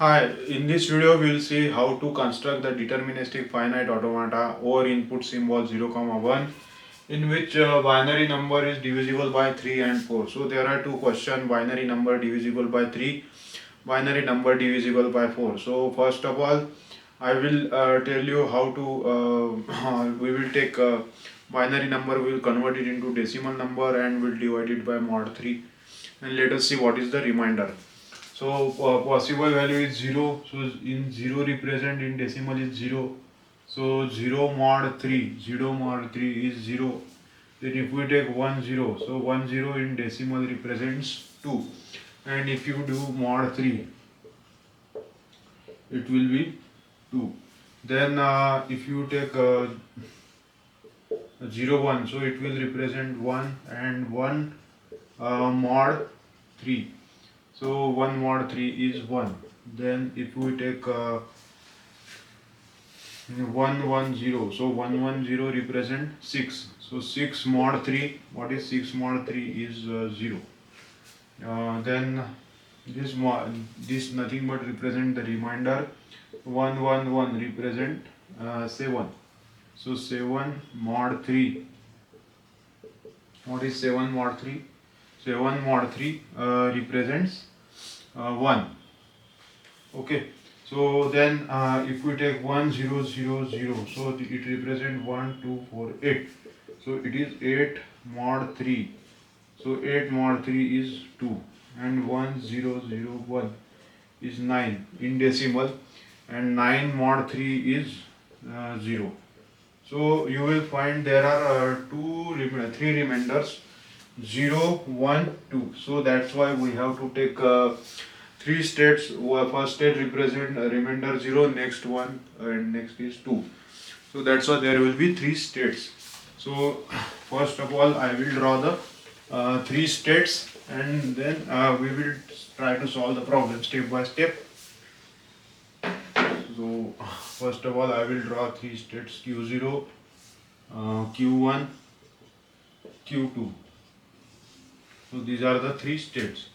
Hi, in this video we will see how to construct the deterministic finite automata over input symbol 0, 1 in which binary number is divisible by 3 and 4. So there are two questions: binary number divisible by 3, binary number divisible by 4. So first of all, I will tell you how to we will take binary number, we will convert it into decimal number and will divide it by mod 3, and let us see what is the remainder. So possible value is 0. So in 0 represent in decimal is 0. So 0 mod 3, 0 mod 3 is 0. Then if we take 1 0, so 1 0 in decimal represents 2. And if you do mod 3, it will be 2. Then if you take 0 1, so it will represent 1, and 1 mod 3. So 1 mod 3 is 1. Then if we take 1 1 0, so 1 1 0 represent 6. So 6 mod 3, what is 6 mod 3 is 0. Then this nothing but represent the remainder. 1 1 1 represent 7. So 7 mod 3, what is 7 mod 3? 7 mod 3 represents 1. Okay, so then if we take 1 0 0 0, so it represents 1 2 4 8. So it is 8 mod 3. So 8 mod 3 is 2, and 1 0 0 1 is 9 in decimal, and 9 mod 3 is 0. So you will find there are three remainders: 0 1 2. So that's why we have to take three states. First state represent remainder 0, next 1, and next is 2. So that's why there will be three states. So first of all, I will draw the three states, and then we will try to solve the problem step by step. So first of all, I will draw three states: Q0, Q1, Q2. So these are the three states.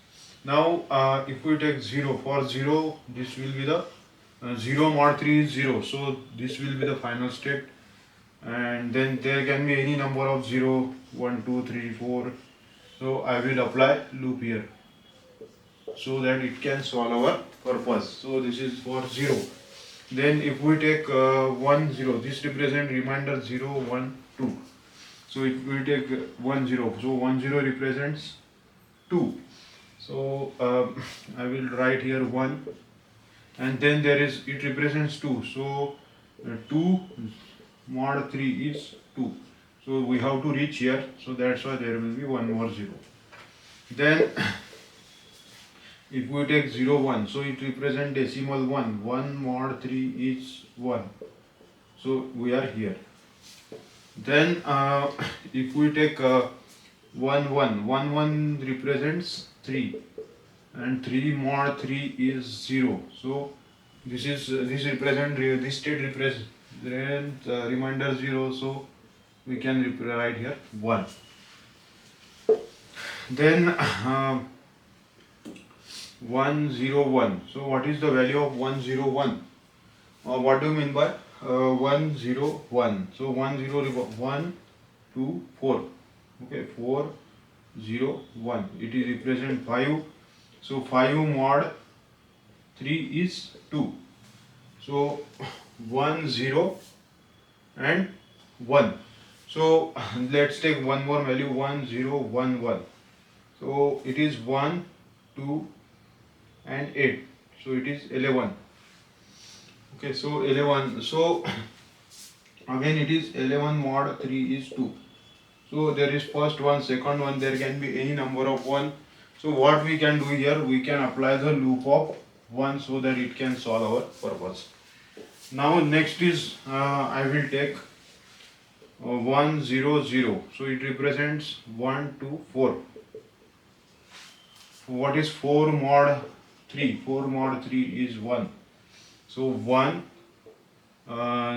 Now if we take 0, for 0 this will be the 0 mod 3 is 0. So this will be the final state, and then there can be any number of 0, 1, 2, 3, 4. So I will apply loop here so that it can solve our purpose. So this is for 0. Then if we take 1 0, this represent remainder 0 1 2. So if we take 1 0, so 1 0 represents 2. So I will write here 1, and then there is, it represents 2. So 2 mod 3 is 2. So we have to reach here. So that's why there will be one more 0. Then if we take 0 1, so it represents decimal 1. 1 mod 3 is 1. So we are here. Then if we take 1 1, 1 1 represents 3, and 3 mod 3 is 0. So this represent, this state represent remainder 0. So we can write here 1. Then 1 0 1. So what is the value of 1 0 1? What do you mean by 1 0 1? So 1 0 1 2 4. Okay, 4 0 1. It is represent 5. So 5 mod 3 is 2. So 1 0 and 1. So let's take one more value: 1 0 1 1. So it is 1 2 and 8. So it is 11. Okay, so 11. So again it is 11 mod 3 is 2. So there is first one, second one, there can be any number of 1. So what we can do here, we can apply the loop of 1 so that it can solve our purpose. Now next is I will take 1 0 0. So it represents 1 2 4. What is 4 mod 3? 4 mod 3 is 1. So 1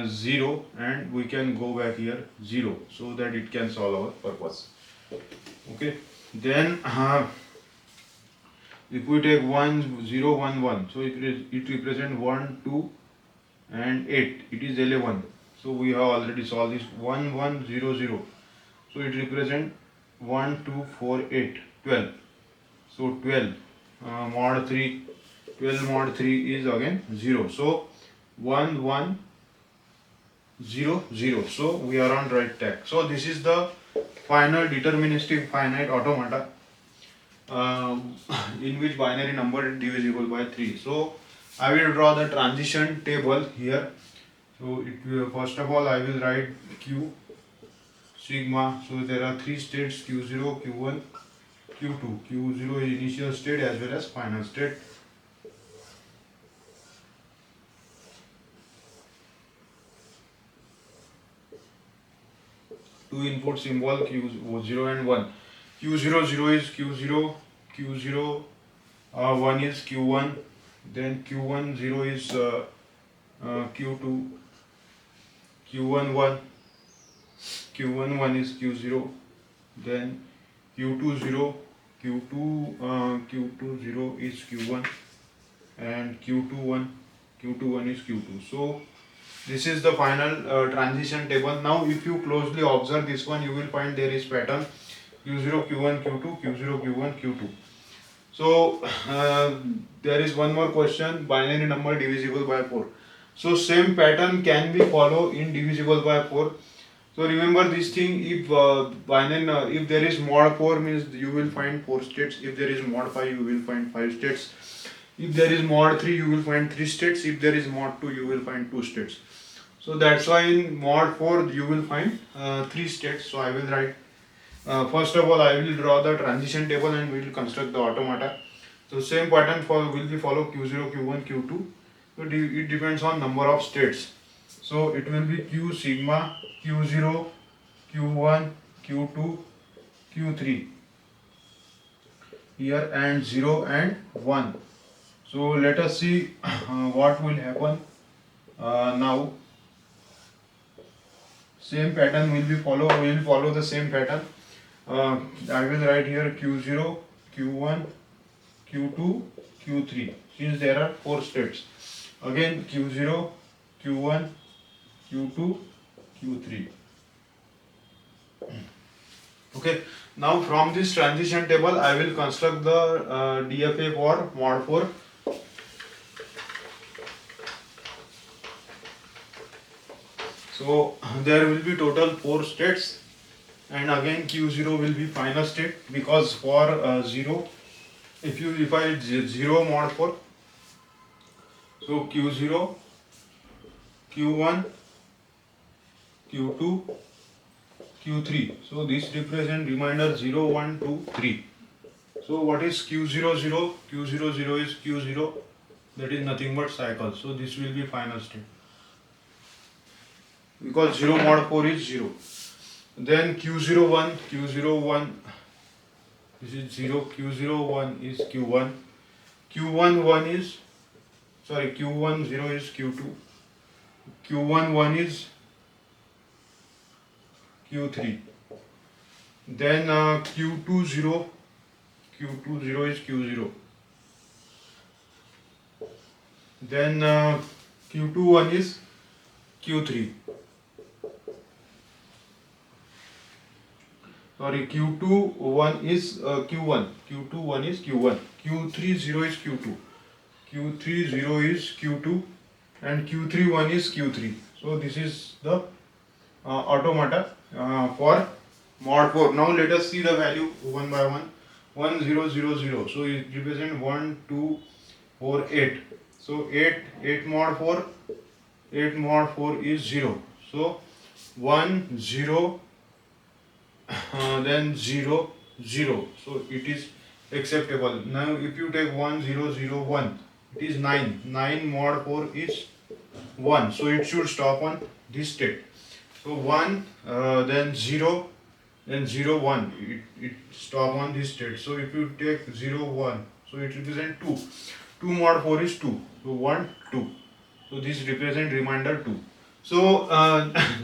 0, and we can go back here 0 so that it can solve our purpose. Okay, then If we take 1 0 1 1, so it represents 1 2 and 8, it is 11. So we have already solved this. 1 1 0 0, so it represents 1 2 4 8 12. So 12 mod 3, 12 mod 3 is again 0. So 1 1 0 0. So we are on right track. So this is the final deterministic finite automata in which binary number is divisible by 3. So I will draw the transition table here. So it will, first of all I will write Q sigma. So there are three states, Q0, Q1, Q2. Q0 is initial state as well as final state. Two input symbol Q0 and 1. Q0 0 is Q0, Q0 1 is Q1, then Q1 0 is Q2, Q1 1, Q1 1 is Q0, then Q2 0, Q2 0 is Q1, and Q2 1 is Q2. So this is the final transition table. Now if you closely observe this one, you will find there is pattern Q0 Q1 Q2 Q0 Q1 Q2. So there is one more question, binary number divisible by 4. So same pattern can be followed in divisible by 4. So remember this thing, if binary if there is mod 4 means you will find 4 states, if there is mod 5 you will find 5 states, if there is mod 3 you will find 3 states, if there is mod 2 you will find 2 states. So that's why in mod 4 you will find 3 states. So I will write, first of all I will draw the transition table and we will construct the automata. So same pattern will be follow Q0, Q1, Q2. So it depends on number of states. So it will be Q sigma, Q0, Q1, Q2, Q3 here, and 0 and 1. So let us see what will happen now. Same pattern will be follow. We will follow the same pattern. I will write here Q0, Q1, Q2, Q3. Since there are 4 states, again Q0, Q1, Q2, Q3. Okay. Now from this transition table, I will construct the DFA for mod 4. So there will be total 4 states, and again Q0 will be final state, because for 0, if you define 0 mod 4, so Q0, Q1, Q2, Q3. So this represent remainder 0, 1, 2, 3. So what is Q00? Q00 is Q0, that is nothing but cycle. So this will be final state, because 0 mod 4 is 0. Then Q01, this is 0, Q01 is Q1, Q10 is Q2, Q11 is Q3. Then Q20 is Q0. Then Q21 is Q3. Sorry, Q21 is Q1. Q21 is Q1. Q30 is Q2. Q30 is Q2, and Q31 is Q3. So this is the automata for mod 4. Now let us see the value one by one. 1 0 0 0. So it represents 1 2 4 8. So 8 mod 4. 8 mod 4 is 0. So 1 0 then 0 0. So it is acceptable. Now if you take 1 0 0 1, it is 9. 9 mod 4 is 1. So it should stop on this state. So 1 then 0 then 0 1, it stop on this state. So if you take 0 1, so it represents 2. 2 mod 4 is 2. So 1 2. So this represent remainder 2. So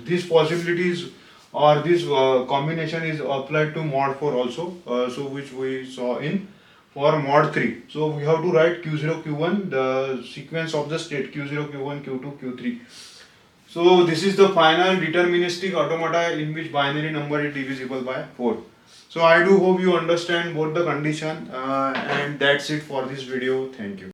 these possibilities or this combination is applied to mod 4 also, so which we saw in for mod 3. So we have to write Q0, Q1, the sequence of the state Q0, Q1, Q2, Q3. So this is the final deterministic automata in which binary number is divisible by 4. So I do hope you understand both the condition and that's it for this video. Thank you.